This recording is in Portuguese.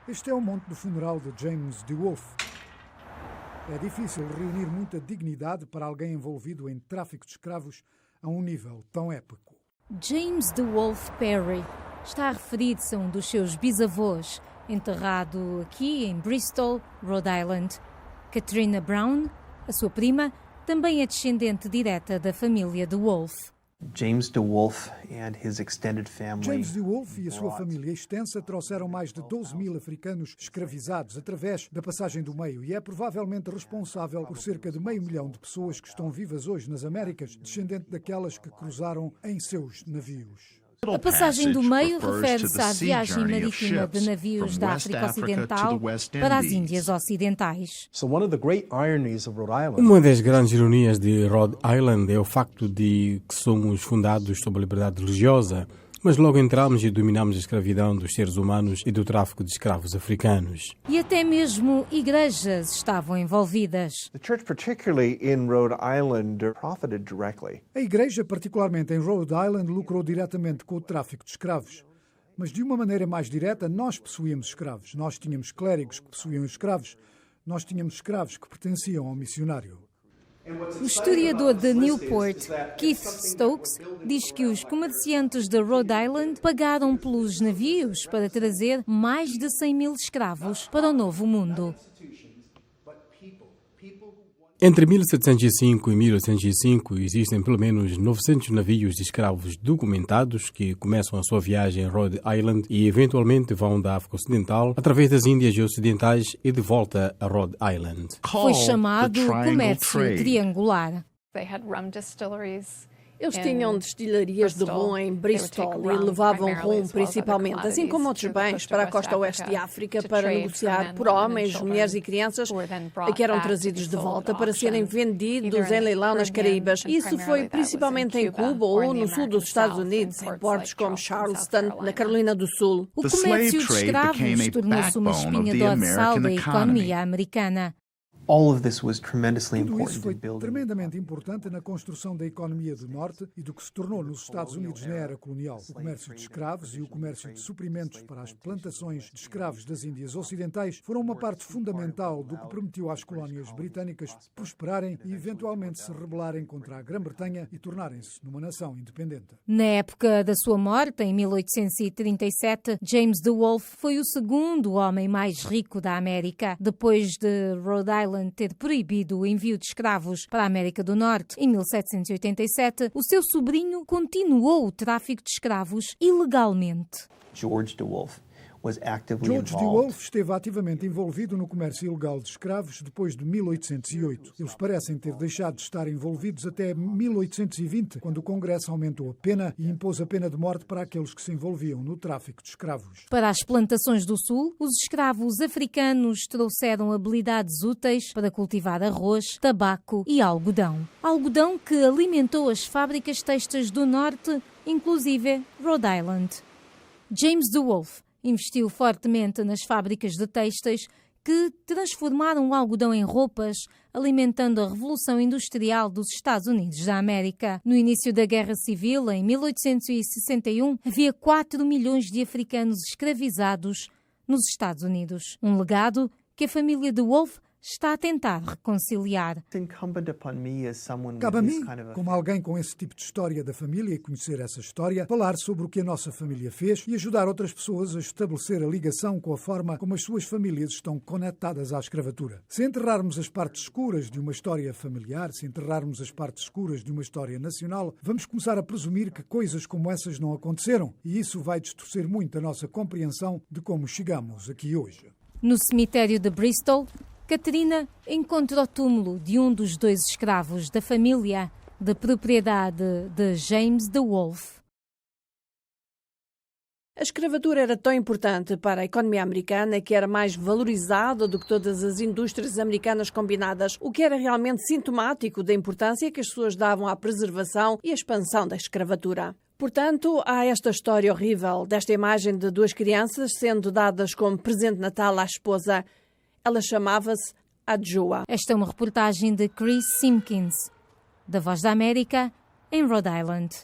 Este é o monte do funeral de James DeWolf. É difícil reunir muita dignidade para alguém envolvido em tráfico de escravos a um nível tão épico. James DeWolf Perry está referido-se a um dos seus bisavós, enterrado aqui em Bristol, Rhode Island. Katrina Brown, a sua prima, também é descendente direta da família DeWolf. James DeWolf and his extended family. James DeWolf e a sua família extensa trouxeram mais de 12 mil africanos escravizados através da passagem do meio e é provavelmente responsável por cerca de 500 mil de pessoas que estão vivas hoje nas Américas, descendente daquelas que cruzaram em seus navios. A passagem do meio refere-se à viagem marítima de navios da África Ocidental para as Índias Ocidentais. Uma das grandes ironias de Rhode Island é o facto de que somos fundados sob a liberdade religiosa, mas logo entramos e dominamos a escravidão dos seres humanos e do tráfico de escravos africanos. E até mesmo igrejas estavam envolvidas. A igreja, particularmente em Rhode Island, lucrou diretamente com o tráfico de escravos. Mas de uma maneira mais direta, nós possuíamos escravos. Nós tínhamos clérigos que possuíam escravos. Nós tínhamos escravos que pertenciam ao missionário. O historiador de Newport, Keith Stokes, diz que os comerciantes de Rhode Island pagaram pelos navios para trazer mais de 100 mil escravos para o Novo Mundo. Entre 1705 e 1805 existem pelo menos 900 navios de escravos documentados que começam a sua viagem em Rhode Island e eventualmente vão da África Ocidental através das Índias Ocidentais e de volta a Rhode Island. Foi chamado comércio triangular. Eles tinham destilharias de rum em Bristol e levavam rum principalmente, assim como outros bens, para a costa oeste de África para negociar por homens, mulheres e crianças que eram trazidos de volta para serem vendidos em leilão nas Caraíbas. Isso foi principalmente em Cuba ou no sul dos Estados Unidos, em portos como Charleston, na Carolina do Sul. O comércio de escravos tornou-se uma espinha dorsal da economia americana. Tudo isso foi tremendamente importante na construção da economia do Norte e do que se tornou nos Estados Unidos na era colonial. O comércio de escravos e o comércio de suprimentos para as plantações de escravos das Índias Ocidentais foram uma parte fundamental do que permitiu às colónias britânicas prosperarem e eventualmente se rebelarem contra a Grã-Bretanha e tornarem-se numa nação independente. Na época da sua morte, em 1837, James DeWolf foi o segundo homem mais rico da América, depois de Rhode Island ter proibido o envio de escravos para a América do Norte. Em 1787, o seu sobrinho continuou o tráfico de escravos ilegalmente. George DeWolf esteve ativamente envolvido no comércio ilegal de escravos depois de 1808. Eles parecem ter deixado de estar envolvidos até 1820, quando o Congresso aumentou a pena e impôs a pena de morte para aqueles que se envolviam no tráfico de escravos. Para as plantações do Sul, os escravos africanos trouxeram habilidades úteis para cultivar arroz, tabaco e algodão. Algodão que alimentou as fábricas têxteis do Norte, inclusive Rhode Island. James DeWolf investiu fortemente nas fábricas de têxteis que transformaram o algodão em roupas, alimentando a Revolução Industrial dos Estados Unidos da América. No início da Guerra Civil, em 1861, havia 4 milhões de africanos escravizados nos Estados Unidos. Um legado que a família DeWolf está a tentar reconciliar. Cabe a mim, como alguém com esse tipo de história da família e conhecer essa história, falar sobre o que a nossa família fez e ajudar outras pessoas a estabelecer a ligação com a forma como as suas famílias estão conectadas à escravatura. Se enterrarmos as partes escuras de uma história familiar, se enterrarmos as partes escuras de uma história nacional, vamos começar a presumir que coisas como essas não aconteceram e isso vai distorcer muito a nossa compreensão de como chegamos aqui hoje. No cemitério de Bristol, Katrina encontra o túmulo de um dos 2 escravos da família de propriedade de James DeWolf. A escravatura era tão importante para a economia americana que era mais valorizada do que todas as indústrias americanas combinadas, o que era realmente sintomático da importância que as pessoas davam à preservação e à expansão da escravatura. Portanto, há esta história horrível desta imagem de 2 crianças sendo dadas como presente de Natal à esposa. Ela chamava-se Adjoa. Esta é uma reportagem de Chris Simpkins, da Voz da América, em Rhode Island.